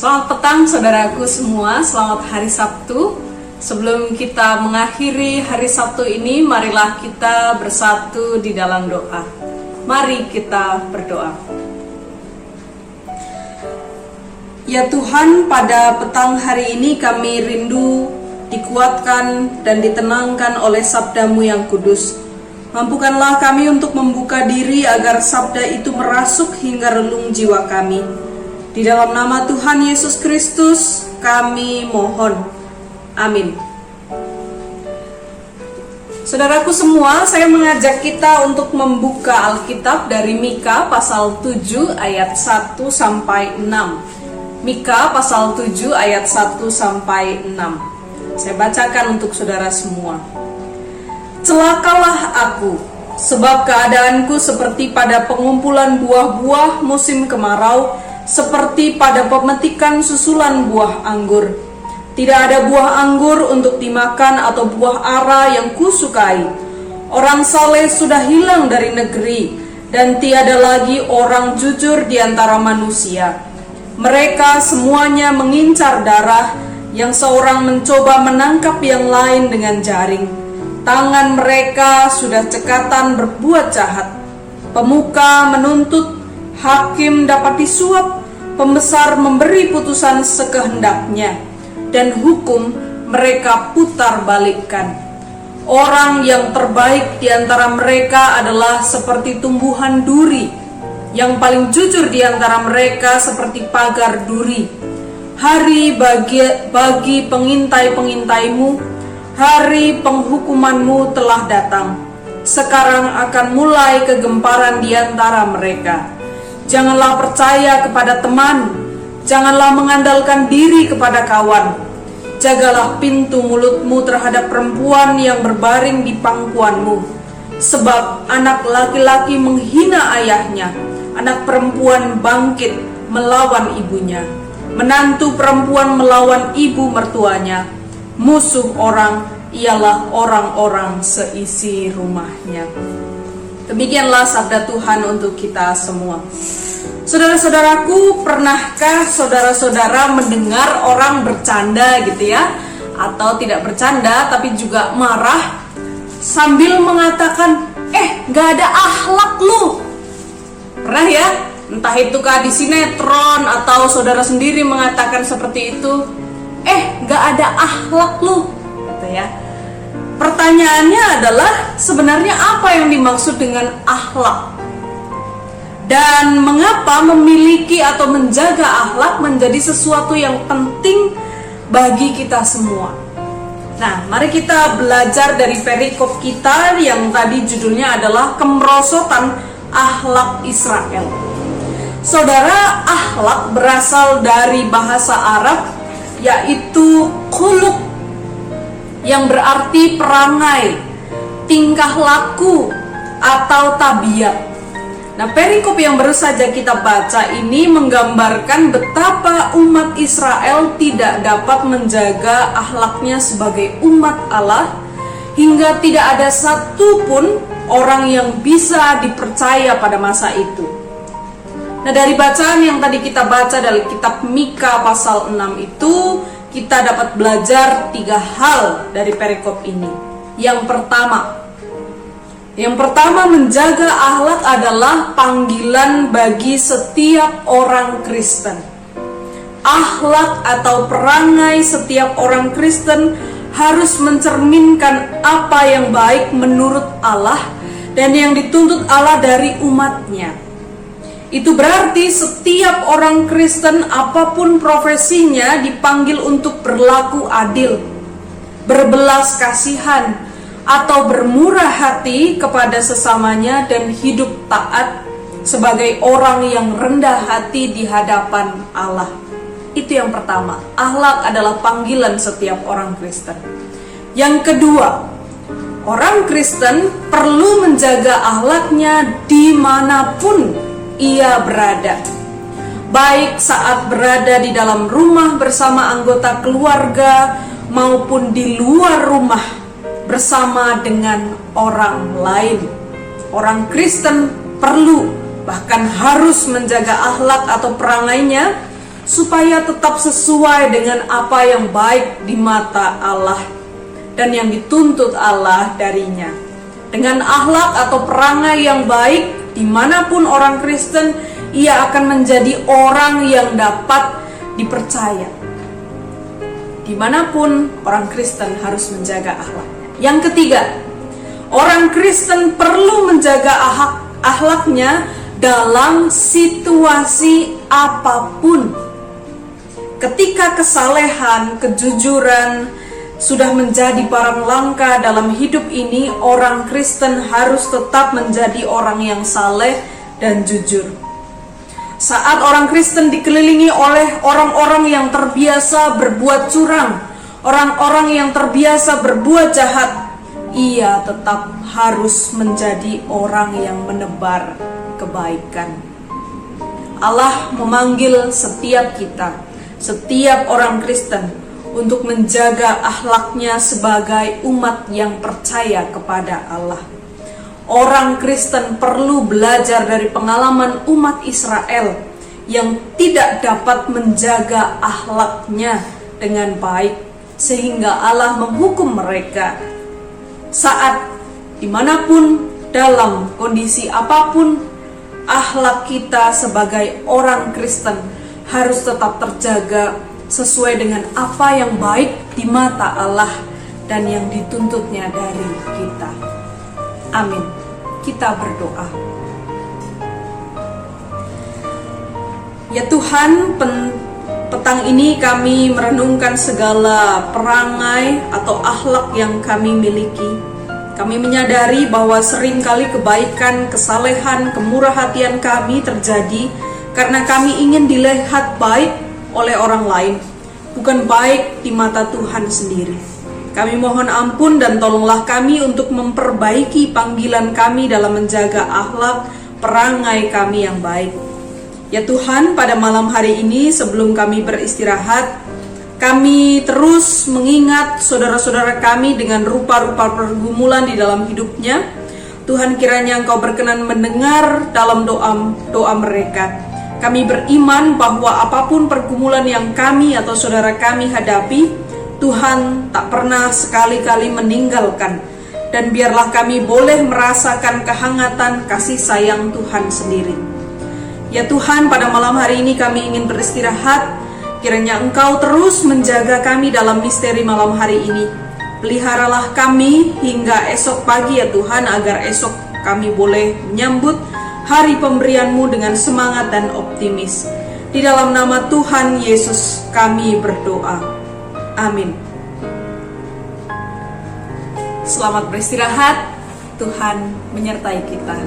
Selamat petang saudaraku semua, selamat hari Sabtu. Sebelum kita mengakhiri hari Sabtu ini, marilah kita bersatu di dalam doa. Mari kita berdoa. Ya Tuhan, pada petang hari ini kami rindu dikuatkan dan ditenangkan oleh sabda-Mu yang kudus. Mampukanlah kami untuk membuka diri agar sabda itu merasuk hingga relung jiwa kami. Di dalam nama Tuhan Yesus Kristus kami mohon. Amin. Saudaraku semua, saya mengajak kita untuk membuka Alkitab dari Mika pasal 7 ayat 1 sampai 6. Mika pasal 7 ayat 1 sampai 6. Saya bacakan untuk saudara semua. Celakalah aku, sebab keadaanku seperti pada pengumpulan buah-buah musim kemarau, seperti pada pemetikan susulan buah anggur. Tidak ada buah anggur untuk dimakan atau buah ara yang kusukai. Orang saleh sudah hilang dari negeri, dan tiada lagi orang jujur di antara manusia. Mereka semuanya mengincar darah, yang seorang mencoba menangkap yang lain dengan jaring. Tangan mereka sudah cekatan berbuat jahat. Pemuka menuntut, hakim dapat disuap, pembesar memberi putusan sekehendaknya, dan hukum mereka putar balikkan. Orang yang terbaik di antara mereka adalah seperti tumbuhan duri, yang paling jujur di antara mereka seperti pagar duri. Hari bagi pengintai-pengintaimu, hari penghukumanmu telah datang. Sekarang akan mulai kegemparan di antara mereka. Janganlah percaya kepada teman, janganlah mengandalkan diri kepada kawan. Jagalah pintu mulutmu terhadap perempuan yang berbaring di pangkuanmu. Sebab anak laki-laki menghina ayahnya, anak perempuan bangkit melawan ibunya. Menantu perempuan melawan ibu mertuanya. Musuh orang ialah orang-orang seisi rumahnya. Demikianlah sabda Tuhan untuk kita semua. Saudara-saudaraku, pernahkah saudara-saudara mendengar orang bercanda gitu ya? Atau tidak bercanda tapi juga marah sambil mengatakan, gak ada akhlak lu. Pernah ya? Entah itukah di sinetron atau saudara sendiri mengatakan seperti itu, gak ada akhlak lu gitu ya. Pertanyaannya adalah sebenarnya apa yang dimaksud dengan akhlak? Dan mengapa memiliki atau menjaga akhlak menjadi sesuatu yang penting bagi kita semua? Nah, mari kita belajar dari perikop kita yang tadi judulnya adalah kemerosotan akhlak Israel. Saudara, akhlak berasal dari bahasa Arab yaitu khuluq, yang berarti perangai, tingkah laku, atau tabiat. Nah, perikop yang baru saja kita baca ini menggambarkan betapa umat Israel tidak dapat menjaga akhlaknya sebagai umat Allah, hingga tidak ada satupun orang yang bisa dipercaya pada masa itu. Nah, dari bacaan yang tadi kita baca dari kitab Mika pasal 6 itu, kita dapat belajar 3 hal dari perikop ini. Yang pertama, menjaga akhlak adalah panggilan bagi setiap orang Kristen. Akhlak atau perangai setiap orang Kristen harus mencerminkan apa yang baik menurut Allah dan yang dituntut Allah dari umatnya. Itu berarti setiap orang Kristen apapun profesinya dipanggil untuk berlaku adil, berbelas kasihan, atau bermurah hati kepada sesamanya dan hidup taat sebagai orang yang rendah hati di hadapan Allah. Itu yang pertama, akhlak adalah panggilan setiap orang Kristen. Yang kedua, orang Kristen perlu menjaga akhlaknya dimanapun ia berada, baik saat berada di dalam rumah bersama anggota keluarga maupun di luar rumah bersama dengan orang lain. Orang Kristen perlu, bahkan harus menjaga akhlak atau perangainya supaya tetap sesuai dengan apa yang baik di mata Allah dan yang dituntut Allah darinya. Dengan akhlak atau perangai yang baik, dimanapun orang Kristen, ia akan menjadi orang yang dapat dipercaya. Dimanapun orang Kristen harus menjaga akhlaknya. Yang ketiga, orang Kristen perlu menjaga akhlaknya dalam situasi apapun. Ketika kesalehan, kejujuran sudah menjadi barang langka dalam hidup ini, orang Kristen harus tetap menjadi orang yang saleh dan jujur. Saat orang Kristen dikelilingi oleh orang-orang yang terbiasa berbuat curang, orang-orang yang terbiasa berbuat jahat, ia tetap harus menjadi orang yang menebar kebaikan. Allah memanggil setiap kita, setiap orang Kristen, untuk menjaga akhlaknya sebagai umat yang percaya kepada Allah. Orang Kristen perlu belajar dari pengalaman umat Israel yang tidak dapat menjaga akhlaknya dengan baik, sehingga Allah menghukum mereka. Saat dimanapun, dalam kondisi apapun, akhlak kita sebagai orang Kristen harus tetap terjaga sesuai dengan apa yang baik di mata Allah dan yang dituntutnya dari kita. Amin. Kita berdoa. Ya Tuhan, petang ini kami merenungkan segala perangai atau akhlak yang kami miliki. Kami menyadari bahwa seringkali kebaikan, kesalehan, kemurah hatian kami terjadi karena kami ingin dilihat baik oleh orang lain, bukan baik di mata Tuhan sendiri. Kami mohon ampun dan tolonglah kami untuk memperbaiki panggilan kami dalam menjaga akhlak perangai kami yang baik. Ya Tuhan, pada malam hari ini sebelum kami beristirahat, kami terus mengingat saudara-saudara kami dengan rupa-rupa pergumulan di dalam hidupnya. Tuhan, kiranya Engkau berkenan mendengar dalam doa mereka. Kami beriman bahwa apapun pergumulan yang kami atau saudara kami hadapi, Tuhan tak pernah sekali-kali meninggalkan. Dan biarlah kami boleh merasakan kehangatan kasih sayang Tuhan sendiri. Ya Tuhan, pada malam hari ini kami ingin beristirahat. Kiranya Engkau terus menjaga kami dalam misteri malam hari ini. Peliharalah kami hingga esok pagi ya Tuhan, agar esok kami boleh menyambut hari pemberian-Mu dengan semangat dan optimis. Di dalam nama Tuhan Yesus kami berdoa. Amin. Selamat beristirahat. Tuhan menyertai kita.